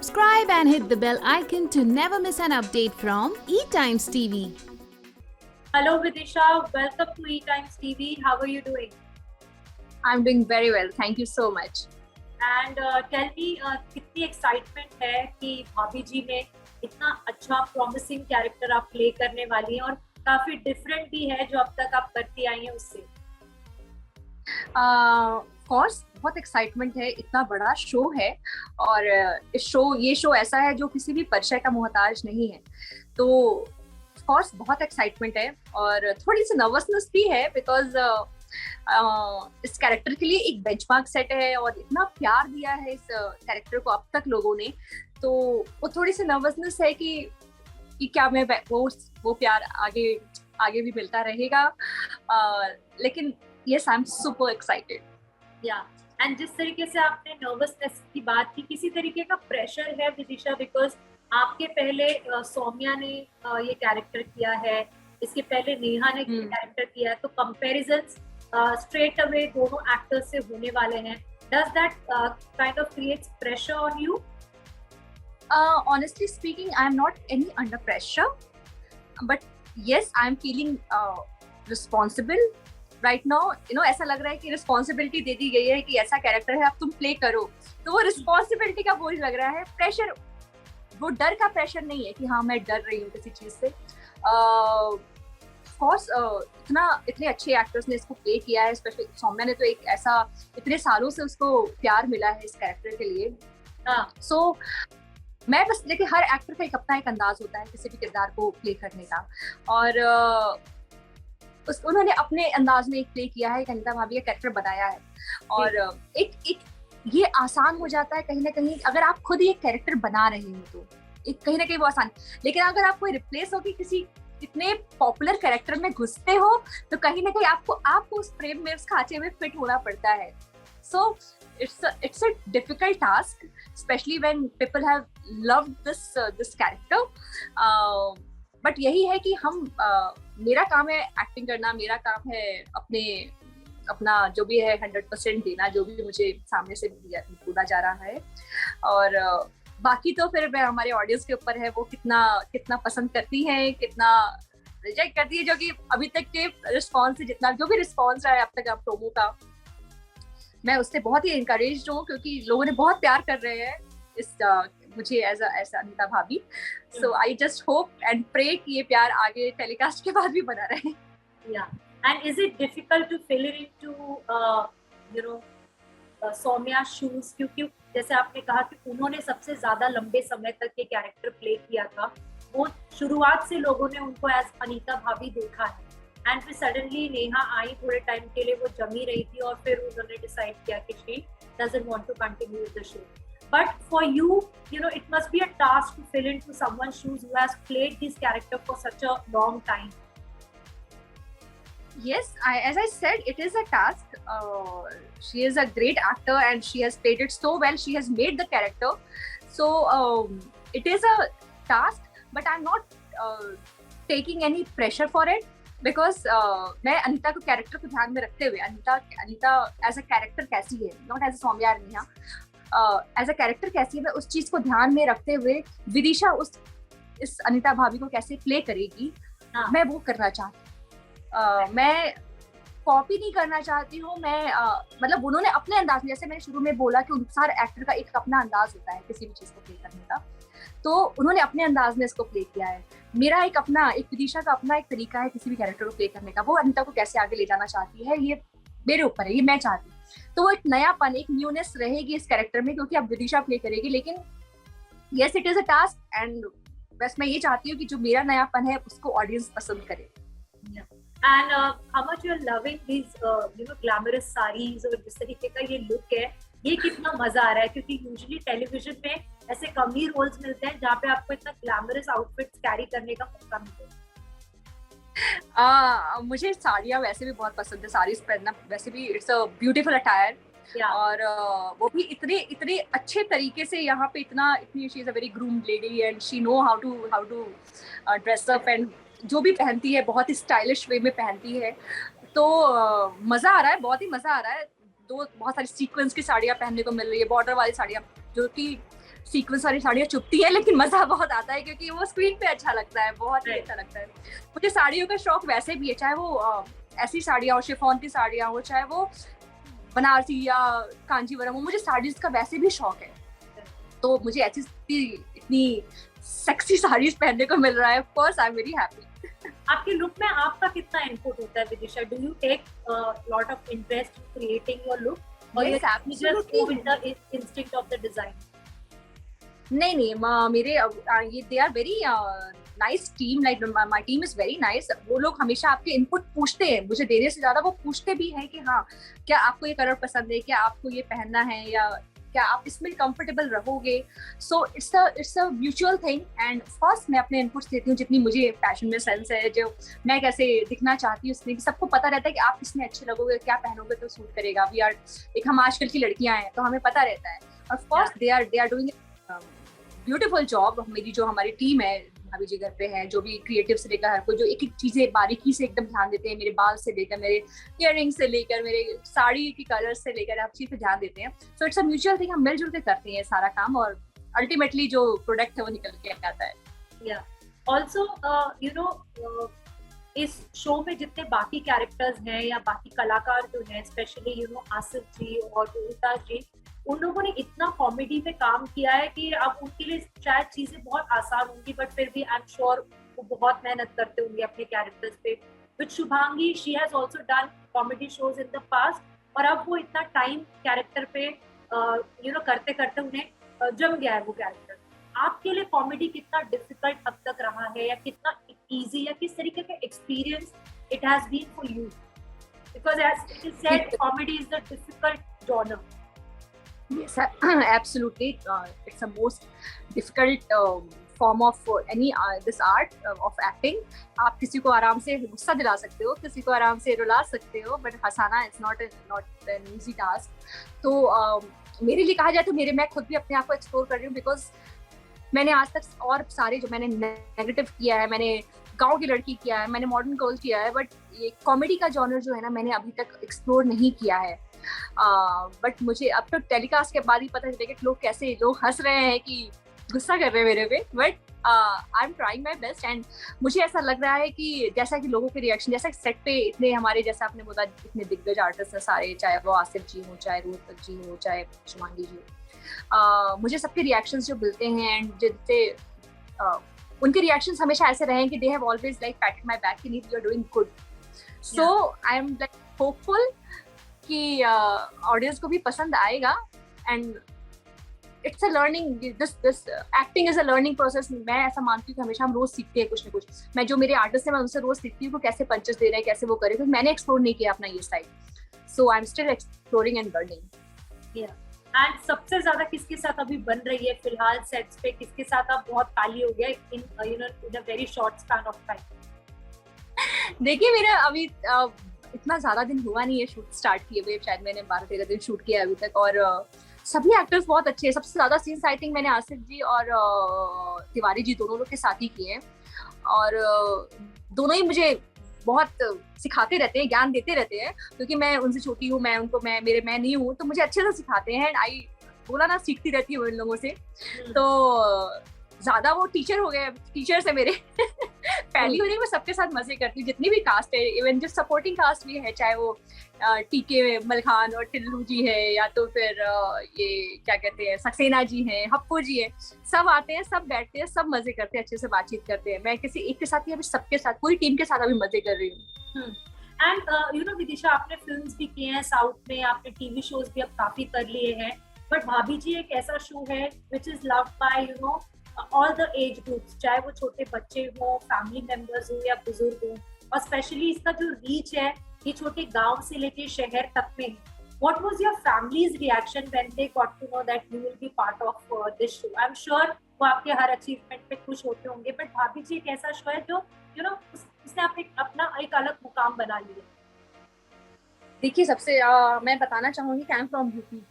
Subscribe and hit the bell icon to never miss an update from eTimes TV. Hello Vidisha, welcome to eTimes TV. How are you doing? I'm doing very well. Thank you so much. And tell me, कितनी excitement है कि भाभी जी में इतना अच्छा promising character आप play करने वाली हैं और काफी different भी है जो अब तक आप करती आई हैं उससे. कोर्स बहुत एक्साइटमेंट है, इतना बड़ा शो है और ये शो ऐसा है जो किसी भी परिचय का मोहताज नहीं है, तो कोर्स बहुत एक्साइटमेंट है और थोड़ी सी नर्वसनेस भी है बिकॉज इस कैरेक्टर के लिए एक बेंचमार्क सेट है और इतना प्यार दिया है इस कैरेक्टर को अब तक लोगों ने, तो वो थोड़ी सी नर्वसनेस है कि क्या मैं वो प्यार आगे भी मिलता रहेगा, लेकिन yes, I'm super excited. Yeah. And जिस तरीके से आपने नर्वसनेस की बात की, किसी तरीके का प्रेशर है विदिशा, बिकॉज आपके पहले सौम्या ने ये कैरेक्टर किया है, इसके पहले नेहा ने कैरेक्टर किया है, तो कंपैरिजंस स्ट्रेट अवे दोनों एक्टर्स से होने वाले हैं. Does that kind of creates pressure on you? Honestly speaking, I'm not any under pressure, but yes, I'm feeling responsible. Right now ऐसा लग रहा है कि रिस्पॉन्सिबिलिटी दे दी गई है कि ऐसा कैरेक्टर है, अब तुम प्ले करो, तो वो रिस्पॉन्सिबिलिटी का बोझ लग रहा है. प्रेशर, वो डर का प्रेशर नहीं है कि हाँ मैं डर रही हूँ किसी चीज से. ऑफकोर्स इतने अच्छे एक्टर्स ने इसको प्ले किया है, स्पेशली सौम्या ने तो एक ऐसा इतने सालों से उसको प्यार मिला है इस कैरेक्टर के लिए. सो मैं बस देखिए, हर एक्टर का अपना एक अंदाज होता है किसी भी किरदार को प्ले करने का, और उन्होंने अपने अंदाज में एक प्ले किया है, अनीता भाभी का कैरेक्टर बनाया है, और एक ये आसान हो जाता है कहीं ना कहीं अगर आप खुद एक कैरेक्टर बना रहे हो, तो एक कहीं ना कहीं वो आसान. लेकिन अगर आप कोई रिप्लेस हो कि किसी इतने पॉपुलर कैरेक्टर में घुसते हो, तो कहीं ना कहीं आपको उस फ्रेम में, उस खांचे में फिट होना पड़ता है. सो it's a difficult task, especially when people have loved this character. But यही है कि हम मेरा काम है एक्टिंग करना, मेरा काम है अपना जो भी है 100% देना, जो भी मुझे सामने से बोला जा रहा है, और बाकी तो फिर हमारे ऑडियंस के ऊपर है वो कितना पसंद करती है, कितना रिजेक्ट करती है, जो कि अभी तक के रिस्पॉन्स से जो भी रिस्पॉन्स रहा है अब तक आप प्रोमो का, मैं उससे बहुत ही इंकरेज्ड हूँ क्योंकि लोगों ने बहुत प्यार कर रहे हैं इस मुझे as Anita bhabhi. So I just hope and pray कि ये प्यार आगे टेलीकास्ट के बाद भी बना रहे. Yeah. And is it difficult to fill into Saumya shoes, क्योंकि जैसे आपने कहा कि उन्होंने सबसे ज्यादा लंबे समय तक ये कैरेक्टर प्ले किया था, वो शुरुआत से लोगों ने उनको एज अनीता भाभी देखा है, एंड फिर सडनली नेहा आई, थोड़े टाइम के लिए वो जमी रही थी और फिर उन्होंने डिसाइड किया कि she doesn't want to continue with the show. But for you, it must be a task to fill into someone's shoes who has played this character for such a long time. Yes, as I said, it is a task. She is a great actor and she has played it so well. She has made the character. So it is a task, but I'm not taking any pressure for it because मैं अनीता को character को ध्यान में रखते हुए, Anita as a character कैसी है, not as a Saumya और नेहा, एज अ कैरेक्टर कैसी है, मैं उस चीज को ध्यान में रखते हुए विदिशा इस अनीता भाभी को कैसे प्ले करेगी, मैं वो करना चाहती हूँ. मैं कॉपी नहीं करना चाहती हूँ. मैं मतलब उन्होंने अपने अंदाज में, जैसे मैंने शुरू में बोला कि हर एक्टर का एक अपना अंदाज होता है किसी भी चीज को प्ले करने का, तो उन्होंने अपने अंदाज में इसको प्ले किया है. मेरा एक विदिशा का अपना एक तरीका है किसी भी कैरेक्टर को प्ले करने का. वो अनीता को कैसे आगे ले जाना चाहती है, ये मेरे ऊपर है, ये मैं चाहती हूँ. तो वो एक नयापन, एक न्यूनेस रहेगी इस कैरेक्टर में, क्योंकि अब विदिशा प्ले करेगी. लेकिन yes, it is a task, and बस मैं ये चाहती हूँ कि जो मेरा नयापन है उसको ऑडियंस पसंद करे. And how much you are loving this glamorous saris और जिस तरीके का ये लुक है, ये कितना मजा आ रहा है, क्योंकि यूजुअली टेलीविजन में ऐसे कम ही रोल्स मिलते हैं जहाँ पे आपको इतना ग्लैमरस आउटफिट्स कैरी करने का मौका मिलता है. मुझे साड़ियाँ वैसे भी बहुत पसंद है, साड़ीज पहनना वैसे भी इट्स अ ब्यूटीफुल अटायर. और वो भी इतने अच्छे तरीके से यहाँ पे इतनी she is a very groomed lady and she know how to dress up, and जो भी पहनती है बहुत ही स्टाइलिश वे में पहनती है. तो मजा आ रहा है, बहुत ही मजा आ रहा है. बहुत सारी सीक्वेंस की साड़ियाँ पहनने को मिल रही है, बॉर्डर वाली साड़ियाँ जो कि सीक्वेंस वाली साड़ियाँ चुभती है, लेकिन मजा बहुत आता है क्योंकि वो स्क्रीन पे अच्छा लगता है, बहुत ही अच्छा लगता है। मुझे साड़ियों का शौक वैसे भी है, चाहे वो ऐसी साड़ियाँ हो, शिफॉन की साड़ियाँ हो, चाहे वो बनारसी या कांजीवरम हो, मुझे साड़ीज का वैसे भी शौक है। तो मुझे ऐसी इतनी सेक्सी साड़ीज पहनने को मिल रहा है, of course I am very happy. आपके लुक में आपका कितना इनपुट होता है Vidisha? Do you take lot of interest in creating your look और Yes, you just go with the instinct of the design? नहीं, मेरे ये they are very nice team, like my team is very nice. वो लोग हमेशा आपके input पूछते हैं, मुझे देने से ज्यादा वो पूछते भी हैं कि हाँ क्या आपको ये कलर पसंद है, क्या आपको ये पहनना है, या क्या आप इसमें कंफर्टेबल रहोगे। So it's a mutual thing and first मैं अपने इनपुट्स देती हूँ जितनी मुझे फैशन में सेंस है, जो मैं कैसे दिखना चाहती हूँ उसमें। सबको पता रहता है कि आप इसमें अच्छे लगोगे, क्या पहनोगे तो सूट करेगा। वी आर एक हम आजकल की लड़कियां हैं तो हमें पता रहता है। और first they are doing beautiful job. मेरी जो हमारी टीम है, भाभी जी घर पे है, जो भी क्रिएटिव से लेकर हर कोई जो एक एक चीजें बारीकी से एकदम ध्यान देते हैं, मेरे बाल से लेकर, मेरे इयररिंग से लेकर, मेरे साड़ी की कलर से लेकर हर चीज पे ध्यान देते हैं। So it's a mutual thing, हम मिलजुल के करते हैं सारा काम और अल्टीमेटली जो प्रोडक्ट है वो निकल के आता है। या ऑल्सो यू नो इस शो में जितने बाकी कैरेक्टर्स हैं या बाकी कलाकार जो हैं, स्पेशली यू नो आसिफ जी और रोहिता जी, उन लोगों ने इतना कॉमेडी में काम किया है कि अब उनके लिए शायद चीजें बहुत आसान होंगी, बट फिर भी आई एम श्योर वो बहुत मेहनत करते होंगे अपने कैरेक्टर्स पे। With Shubhangi, she has also done comedy shows in the past, और अब वो इतना टाइम कैरेक्टर पे यू नो करते करते उन्हें जम गया है वो कैरेक्टर। आपके लिए कॉमेडी कितना डिफिकल्ट अब तक रहा है, या कितना इजी, या किस तरीके का experience it has been for you? Because as it is said, comedy is the difficult genre. Yes, absolutely. It's the most difficult form of any this art of acting. आप किसी को आराम से गुस्सा दिला सकते हो, किसी को आराम से रुला सकते हो, बट हंसाना it's not an easy task. तो मेरे लिए कहा जाए तो मैं खुद भी अपने आप को एक्सप्लोर कर रही हूँ, बिकॉज मैंने आज तक और सारे जो मैंने नेगेटिव किया है, मैंने गांव की लड़की किया है, मैंने मॉडर्न गर्ल किया है, बट ये कॉमेडी का जॉनर जो है ना, मैंने अभी तक एक्सप्लोर नहीं किया है। बट मुझे अब तो टेलीकास्ट के बाद ही पता चलेगा कि लोग हंस रहे हैं कि गुस्सा कर रहे हैं मेरे पे, but I am trying my best. And मुझे ऐसा लग रहा है कि जैसा कि लोगों के रिएक्शन, जैसा सेट पे इतने हमारे, जैसा आपने बोला, इतने दिग्गज आर्टिस्ट हैं सारे, चाहे वो आसिफ जी हो, चाहे रोहित जी हो, चाहे शुभांगी जी हो, मुझे सबके रिएक्शंस जो मिलते हैं एंड जिससे उनके रिएक्शंस हमेशा ऐसे रहे हैं कि they have always like patted my back कि you are doing good. So I am like hopeful कि ऑडियंस को भी पसंद आएगा। And it's a learning, this acting is a learning process. मैं ऐसा मानती हूँ कि हमेशा हम रोज सीखते हैं कुछ ना कुछ। मैं जो मेरे आर्टिस्ट हैं, मैं उनसे रोज सीखती हूँ कि कैसे पंचेस दे रहे हैं, कैसे वो करे, क्योंकि मैंने एक्सप्लोर नहीं किया अपना ये side. So I am still exploring and learning. And सबसे ज्यादा किसके साथ अभी बन रही है फिलहाल सेट्स पे? किसके साथ आप बहुत ताली हो गया in you know in a very short span of time? देखिए, मेरा अभी इतना ज्यादा दिन हुआ नहीं है शूट स्टार्ट किए हुए, शायद मैंने 12-13 दिन शूट किया अभी तक, और सभी एक्टर्स बहुत अच्छे हैं। सबसे ज्यादा सीन्स आई थिंक मैंने आसिफ जी और तिवारी जी दोनों लोग के साथ ही किए हैं, और दोनों ही मुझे बहुत सिखाते रहते हैं, ज्ञान देते रहते हैं, क्योंकि मैं उनसे छोटी हूँ, मैं नहीं हूँ, तो मुझे अच्छे से सिखाते हैं। आई बोला ना, सीखती रहती हूँ इन लोगों से। तो ज्यादा वो टीचर हो गए, टीचर्स है मेरे। पहली हो रही, मैं सबके साथ मजे करती हूँ, जितनी भी कास्ट है, इवन जो सपोर्टिंग कास्ट भी है, चाहे वो टीके मलखान और टिल्लू जी है, या तो फिर ये क्या कहते हैं, सक्सेना जी हैं, हप्पू जी है, सब आते हैं, सब बैठते हैं, सब मजे करते हैं, अच्छे से बातचीत करते हैं। मैं किसी एक के साथ ही, अभी सबके साथ, पूरी टीम के साथ अभी मजे कर रही हूँ। एंड यू नो विदिशा, आपने फिल्म्स भी किए हैं साउथ में, आपने टीवी शोज भी अब काफी कर लिए हैं, बट भाभी जी एक ऐसा शो है which is loved by you know all the age groups, चाहे वो छोटे बच्चे हो, फैमिली मेंबर्स हो या बुजुर्ग हो, और स्पेशली इसका जो रीच है ये छोटे गांव से लेके शहर तक में है। What was your family's reaction when they got to know that you will be part of this show? I'm sure वो आपके हर अचीवमेंट पे खुश होते होंगे, बट भाभी जी एक ऐसा शो है जो यू नो उसने अपना एक अलग मुकाम बना लिया। देखिए, सबसे मैं बताना चाहूंगी कि आई एम फ्रॉम यूपी।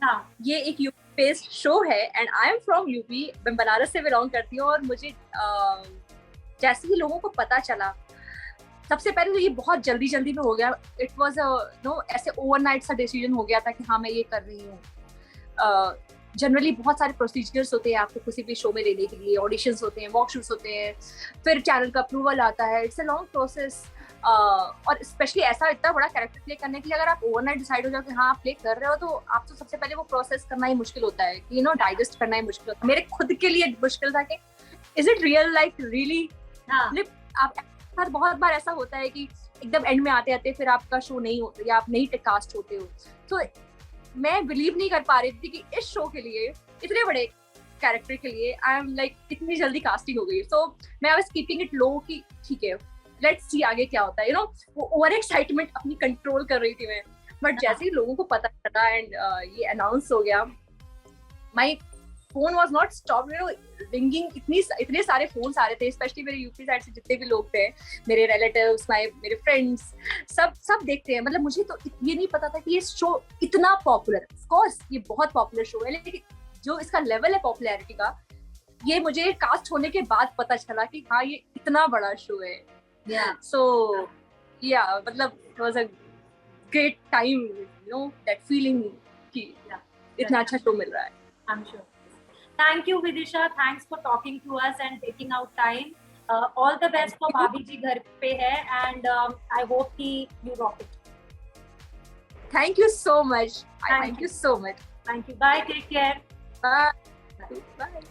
हाँ, ये एक यूपी बेस्ड शो है and I am from UP. मैं बनारस से बिलोंग करती हूँ, और मुझे जैसे ही लोगों को पता चला, सबसे पहले तो ये बहुत जल्दी में हो गया। इट वाज नो ऐसे ओवरनाइट सा डिसीजन हो गया था कि हाँ मैं ये कर रही हूँ। जनरली बहुत सारे प्रोसीजर्स होते हैं आपको किसी भी शो में लेने के लिए, ऑडिशंस होते हैं, वॉक शूट्स होते हैं, फिर चैनल का अप्रूवल आता है, इट्स अ लॉन्ग प्रोसेस। और स्पेशली ऐसा इतना बड़ा कैरेक्टर प्ले करने के लिए अगर आप ओवरनाइट डिसाइड हो जाओ कि हाँ आप प्ले कर रहे हो, तो आप तो सबसे पहले वो प्रोसेस करना ही मुश्किल होता है, यू नो, डाइजेस्ट करना ही मुश्किल होता है। मेरे खुद के लिए मुश्किल था कि is it real, like really. आप बहुत बार ऐसा होता है कि एकदम एंड में आते आते फिर आपका शो नहीं होता या आप नहीं कास्ट होते हो, तो मैं बिलीव नहीं कर पा रही थी कि इस शो के लिए, इतने बड़े कैरेक्टर के लिए आई एम लाइक इतनी जल्दी कास्टिंग हो गई। सो मैं वाज कीपिंग इट लो कि ठीक है लेट्स सी आगे क्या होता है, यू नो, वो ओवर एक्साइटमेंट अपनी कंट्रोल कर रही थी मैं। बट जैसे ही लोगों को पता चला एंड ये अनाउंस हो गया, my phone was not stop, you know, ringing. इतने सारे फोन्स आ रहे थे, स्पेशली मेरे यूपी साइड से जितने भी लोग थे, मेरे रिलेटिव्स, मेरे फ्रेंड्स, सब देखते हैं। मतलब मुझे तो ये नहीं पता था कि ये शो इतना पॉपुलर है। ऑफ कोर्स ये बहुत पॉपुलर शो है, लेकिन जो इसका लेवल है पॉपुलैरिटी का, ये मुझे कास्ट होने के बाद पता चला कि हाँ ये इतना बड़ा शो है। सो या मतलब it was a great time, you know, that feeling कि इतना अच्छा शो मिल रहा है। I am sure. Thank you, Vidisha. Thanks for talking to us and taking out time. All the best for Bhabhi Ji Ghar Pe Hai, and I hope कि you rock it. Thank you so much. Thank you so much. Thank you. Bye. Take care. Bye. Bye.